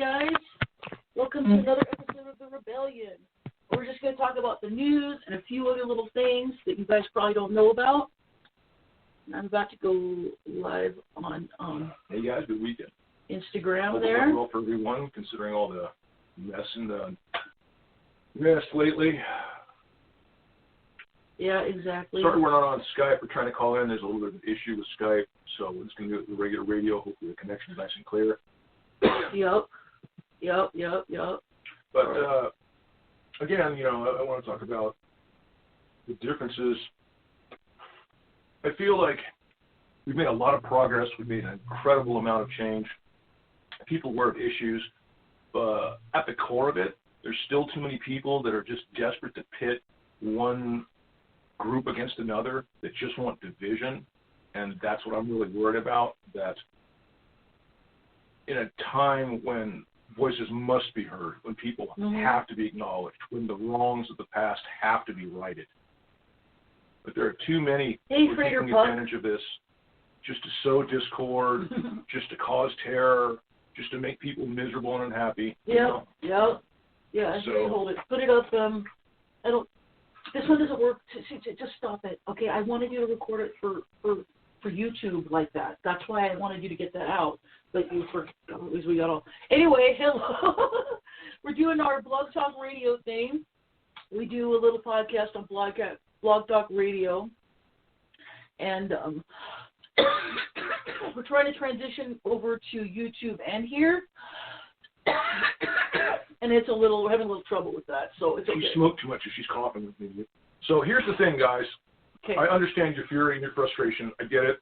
guys. Welcome to another episode of The Rebellion. We're just going to talk about the news and a few other little things that you guys probably don't know about. I'm about to go live on hey guys, good weekend. Instagram. Hope there. Well for everyone, considering all the mess lately. Yeah, exactly. Sorry we're not on Skype. We're trying to call in. There's a little bit of an issue with Skype, so we're just going to do it with the regular radio. Hopefully the connection's nice and clear. Yep. But again, I want to talk about the differences. I feel like we've made a lot of progress. We've made an incredible amount of change. People aware of issues. But at the core of it, there's still too many people that are just desperate to pit one group against another that just want division. And that's what I'm really worried about, that in a time when voices must be heard, when people have to be acknowledged, when the wrongs of the past have to be righted. But there are too many who are taking advantage of this just to sow discord, just to cause terror, just to make people miserable and unhappy. Yeah, so, hold it. Put it up. This one doesn't work. Just stop it. Okay, I wanted you to record it for YouTube like that. That's why I wanted you to get that out. But we got all. Anyway, hello. We're doing our Blog Talk Radio thing. We do a little podcast on Blog Talk Radio, and we're trying to transition over to YouTube and here. And we're having a little trouble with that, so it's okay. She smoked too much if she's coughing with me. So here's the thing, guys. Okay. I understand your fury and your frustration. I get it.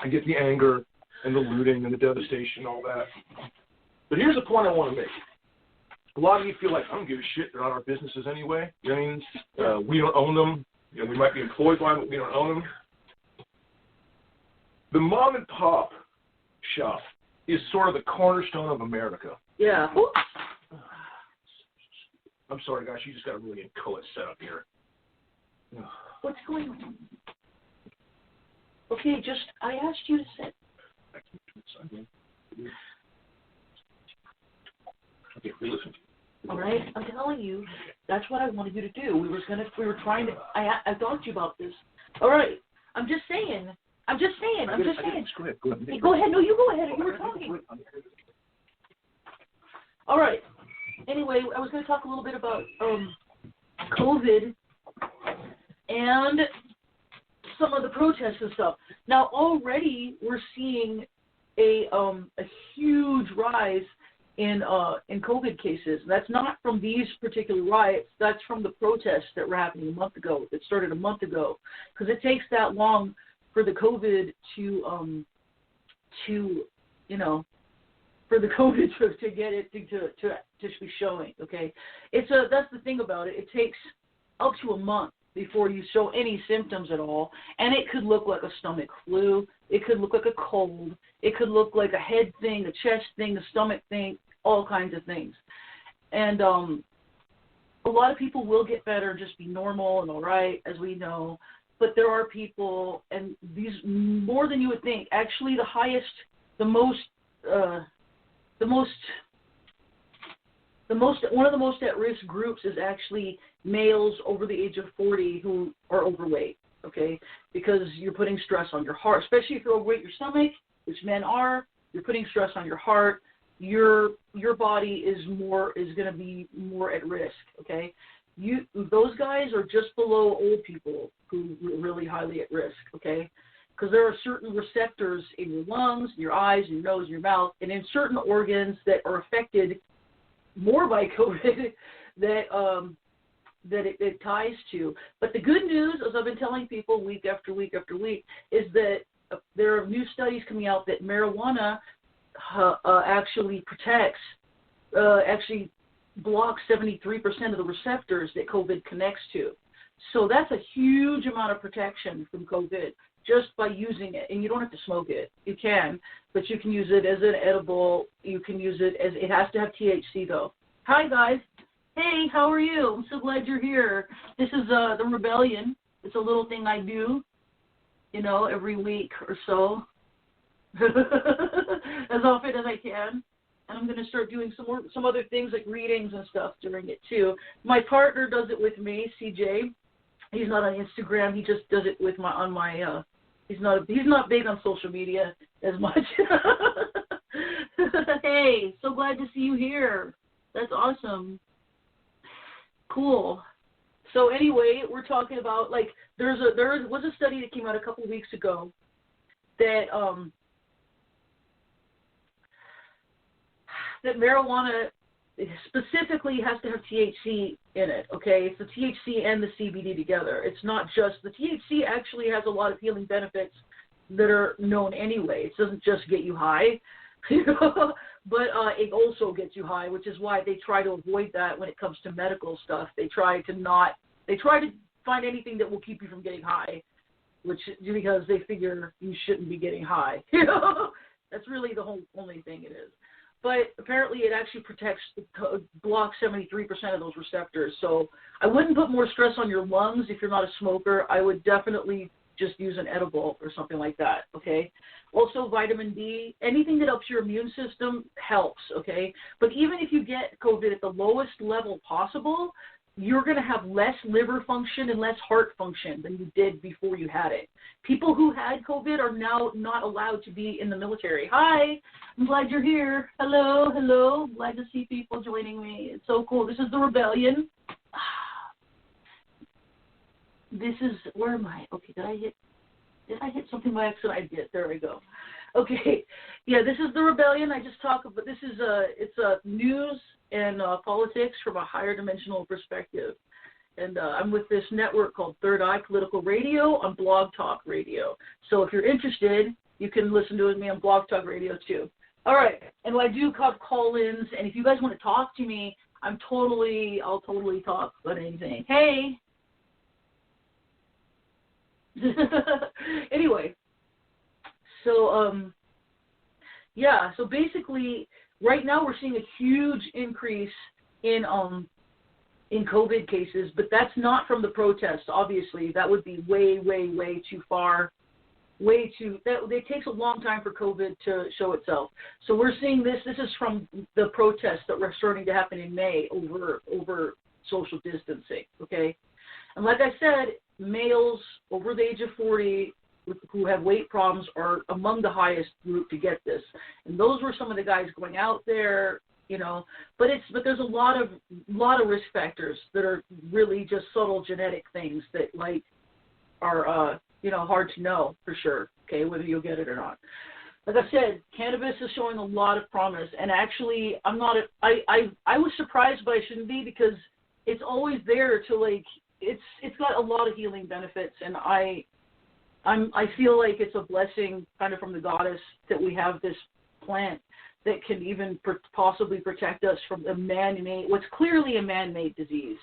I get the anger and the looting and the devastation, all that. But here's the point I want to make. A lot of you feel like, I don't give a shit, they're not our businesses anyway. You know what I mean? We don't own them. We might be employed by them, but we don't own them. The mom and pop shop is sort of the cornerstone of America. Yeah. Oops. I'm sorry, guys. You just got a really inchoate setup here. What's going on? Okay, I asked you to sit. Okay, listen. All right, I'm telling you, that's what I wanted you to do. We were trying to. I talked to you about this. All right, I'm just saying. Go ahead. Hey, go ahead. No, you go ahead. You were talking. All right. Anyway, I was going to talk a little bit about COVID and some of the protests and stuff. Now, already we're seeing a huge rise in COVID cases. That's not from these particular riots. That's from the protests that were happening a month ago. That started a month ago, because it takes that long for the COVID for the COVID to get it to be showing. Okay, that's the thing about it. It takes up to a month before you show any symptoms at all, and it could look like a stomach flu. It could look like a cold. It could look like a head thing, a chest thing, a stomach thing, all kinds of things. And a lot of people will get better and just be normal and all right, as we know. But there are people, and these more than you would think. Actually, one of the most at-risk groups is actually males over the age of 40 who are overweight, okay? Because you're putting stress on your heart, especially if you're overweight, your stomach, which men are, you're putting stress on your heart. Your body is going to be more at risk, okay? Those guys are just below old people who are really highly at risk, okay? Because there are certain receptors in your lungs, your eyes, your nose, your mouth, and in certain organs that are affected more by COVID that it ties to. But the good news, as I've been telling people week after week after week, is that there are new studies coming out that marijuana actually blocks 73% of the receptors that COVID connects to. So that's a huge amount of protection from COVID just by using it. And you don't have to smoke it. You can, but you can use it as an edible. You can use it it has to have THC though. Hi guys. Hey, how are you? I'm so glad you're here. This is The Rebellion. It's a little thing I do, every week or so. As often as I can. And I'm going to start doing some other things like readings and stuff during it too. My partner does it with me, CJ. He's not on Instagram. He just does it with he's not big on social media as much. Hey, so glad to see you here. That's awesome. Cool. So anyway, we're talking about, like, there was a study that came out a couple of weeks ago that that marijuana specifically has to have THC in it, okay? It's the THC and the CBD together. It's not just, the THC actually has a lot of healing benefits that are known anyway. It doesn't just get you high, but it also gets you high, which is why they try to avoid that when it comes to medical stuff. They try to find anything that will keep you from getting high, because they figure you shouldn't be getting high. That's really the only thing it is. But apparently it actually blocks 73% of those receptors. So I wouldn't put more stress on your lungs if you're not a smoker. I would definitely just use an edible or something like that, okay? Also, vitamin D, anything that helps your immune system helps, okay? But even if you get COVID at the lowest level possible, you're going to have less liver function and less heart function than you did before you had it. People who had COVID are now not allowed to be in the military. Hi, I'm glad you're here. Hello. Glad to see people joining me. It's so cool. This is the Rebellion. This is, where am I? Okay, did I hit something by accident? I did. There we go. Okay. Yeah, this is the Rebellion. I just talk about, this is it's news and politics from a higher dimensional perspective. And I'm with this network called Third Eye Political Radio on Blog Talk Radio. So if you're interested, you can listen to me on Blog Talk Radio too. All right. And I do have call-ins. And if you guys want to talk to me, I'll totally talk about anything. Hey. Anyway. So, yeah. So basically, right now we're seeing a huge increase in COVID cases, but that's not from the protests, obviously. That would be way, way, way too far. It takes a long time for COVID to show itself. So we're seeing this is from the protests that were starting to happen in May over social distancing, okay? And like I said, males over the age of 40 who have weight problems are among the highest group to get this. And those were some of the guys going out there, but there's a lot of risk factors that are really just subtle genetic things that are hard to know for sure, okay, whether you'll get it or not. Like I said, cannabis is showing a lot of promise, and actually I was surprised, but I shouldn't be, because it's always there to it's got a lot of healing benefits, and I feel like it's a blessing kind of from the goddess that we have this plant that can even possibly protect us from what's clearly a man-made disease.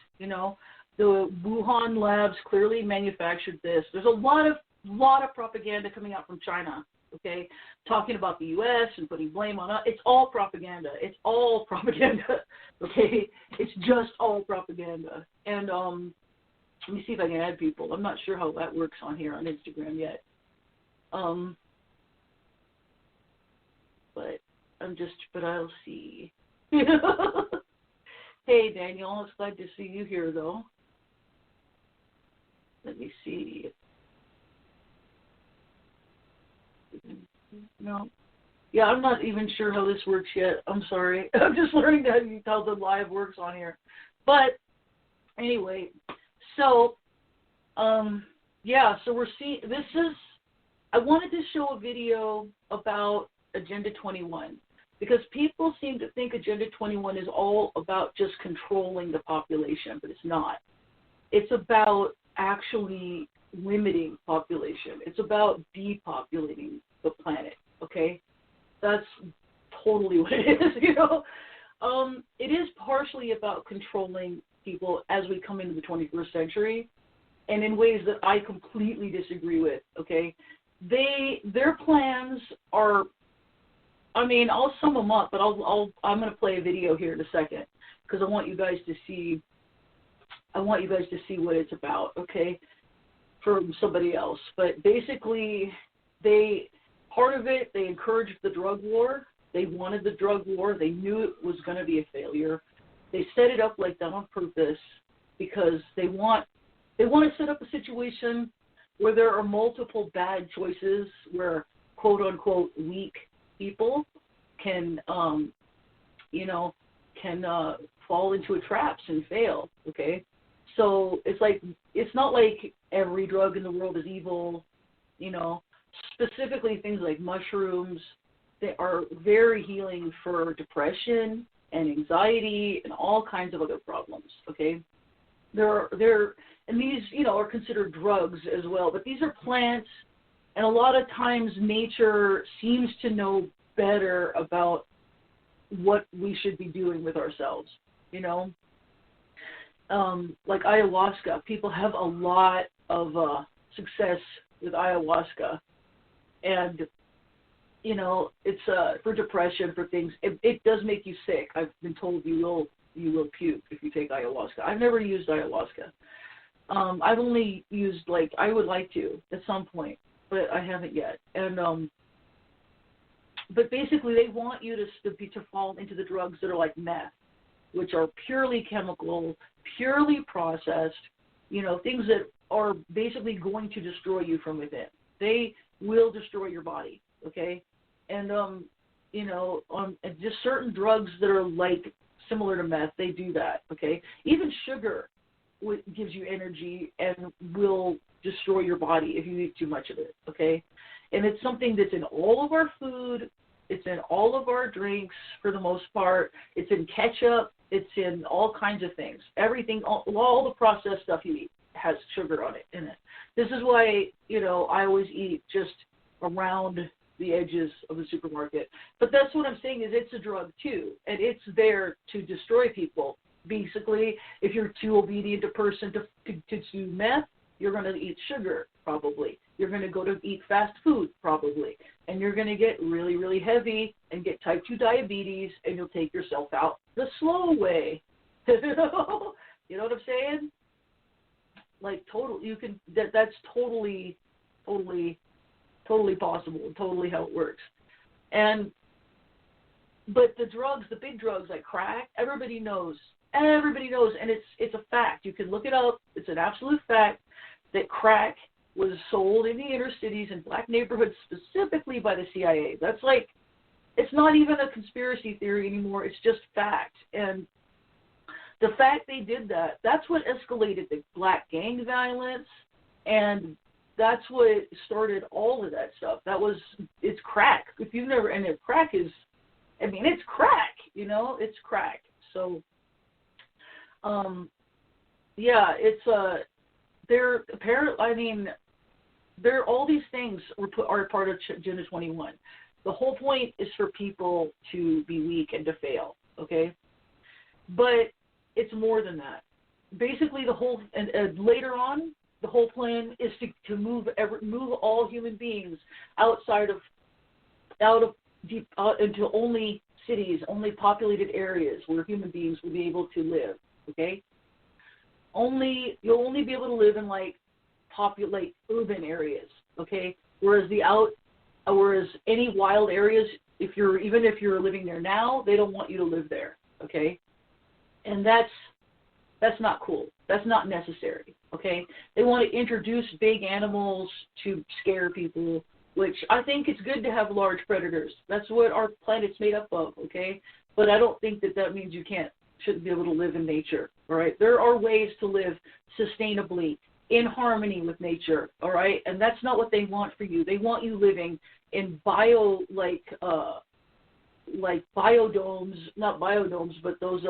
The Wuhan labs clearly manufactured this. There's a lot of propaganda coming out from China, okay, talking about the U.S. and putting blame on us. It's all propaganda. Okay? It's just all propaganda. And let me see if I can add people. I'm not sure how that works on here on Instagram yet. But I'll see. Hey, Daniel, it's glad to see you here, though. Let me see. No. Yeah, I'm not even sure how this works yet. I'm sorry. I'm just learning how the live works on here. But anyway, so, so we're seeing, I wanted to show a video about Agenda 21, because people seem to think Agenda 21 is all about just controlling the population, but it's not. It's about actually limiting population. It's about depopulating the planet, okay? That's totally what it is, It is partially about controlling people as we come into the 21st century, and in ways that I completely disagree with, okay? Their plans are, I'll sum them up, but I'm going to play a video here in a second, because I want you guys to see what it's about, okay, from somebody else. But basically, they encourage the drug war, They wanted the drug war. They knew it was going to be a failure. They set it up like that on purpose because they want to set up a situation where there are multiple bad choices where quote-unquote weak people can, fall into traps and fail, okay? So it's not like every drug in the world is evil, specifically things like mushrooms. They are very healing for depression and anxiety and all kinds of other problems, okay? And these, are considered drugs as well, but these are plants, and a lot of times nature seems to know better about what we should be doing with ourselves, like ayahuasca. People have a lot of success with ayahuasca, and it's for depression, for things. It does make you sick. I've been told you will puke if you take ayahuasca. I've never used ayahuasca. I've only used, I would like to at some point, but I haven't yet. And but basically, they want you to fall into the drugs that are like meth, which are purely chemical, purely processed, things that are basically going to destroy you from within. They will destroy your body, okay? And, and just certain drugs that are like similar to meth, they do that, okay? Even sugar gives you energy and will destroy your body if you eat too much of it, okay? And it's something that's in all of our food. It's in all of our drinks for the most part. It's in ketchup. It's in all kinds of things. Everything, all the processed stuff you eat has sugar on it, in it. This is why, I always eat just around the edges of the supermarket. But that's what I'm saying is it's a drug too, and it's there to destroy people. Basically, if you're too obedient a person to do meth, you're going to eat sugar, probably. You're going to go to eat fast food, probably. And you're going to get really, really heavy and get type 2 diabetes, and you'll take yourself out the slow way. You know what I'm saying? Like, that's totally possible, totally how it works. But the drugs, the big drugs like crack, everybody knows, and it's a fact. You can look it up. It's an absolute fact that crack was sold in the inner cities in black neighborhoods specifically by the CIA. That's it's not even a conspiracy theory anymore. It's just fact. And the fact they did that, that's what escalated the black gang violence, and that's what started all of that stuff. It's crack. If you've never, and if crack is, it's crack, it's crack. So, they're apparently, there all these things are part of Agenda 21. The whole point is for people to be weak and to fail, okay? But it's more than that. Basically, later on, the whole plan is to move all human beings out into only cities, only populated areas where human beings will be able to live, okay? You'll only be able to live in urban areas, okay? Whereas any wild areas, even if you're living there now, they don't want you to live there, okay? And that's not cool. That's not necessary, okay? They want to introduce big animals to scare people, which I think it's good to have large predators. That's what our planet's made up of, okay? But I don't think that means you shouldn't be able to live in nature, all right? There are ways to live sustainably in harmony with nature, all right? And that's not what they want for you. They want you living in biodomes, not biodomes, but those,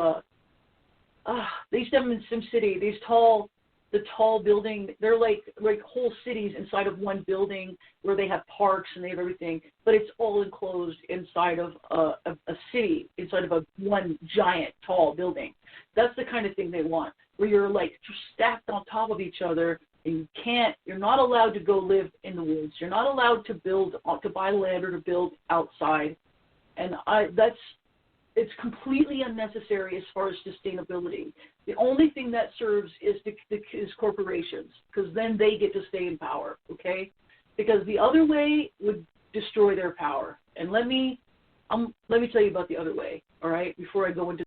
they used to have them in SimCity, the tall building, they're like whole cities inside of one building where they have parks and they have everything, but it's all enclosed inside of a city, inside of one giant tall building. That's the kind of thing they want, where you're stacked on top of each other, and you're not allowed to go live in the woods. You're not allowed to buy land or to build outside. And it's completely unnecessary as far as sustainability. The only thing that serves is corporations, because then they get to stay in power, okay? Because the other way would destroy their power. And let me Let me tell you about the other way, all right, before I go into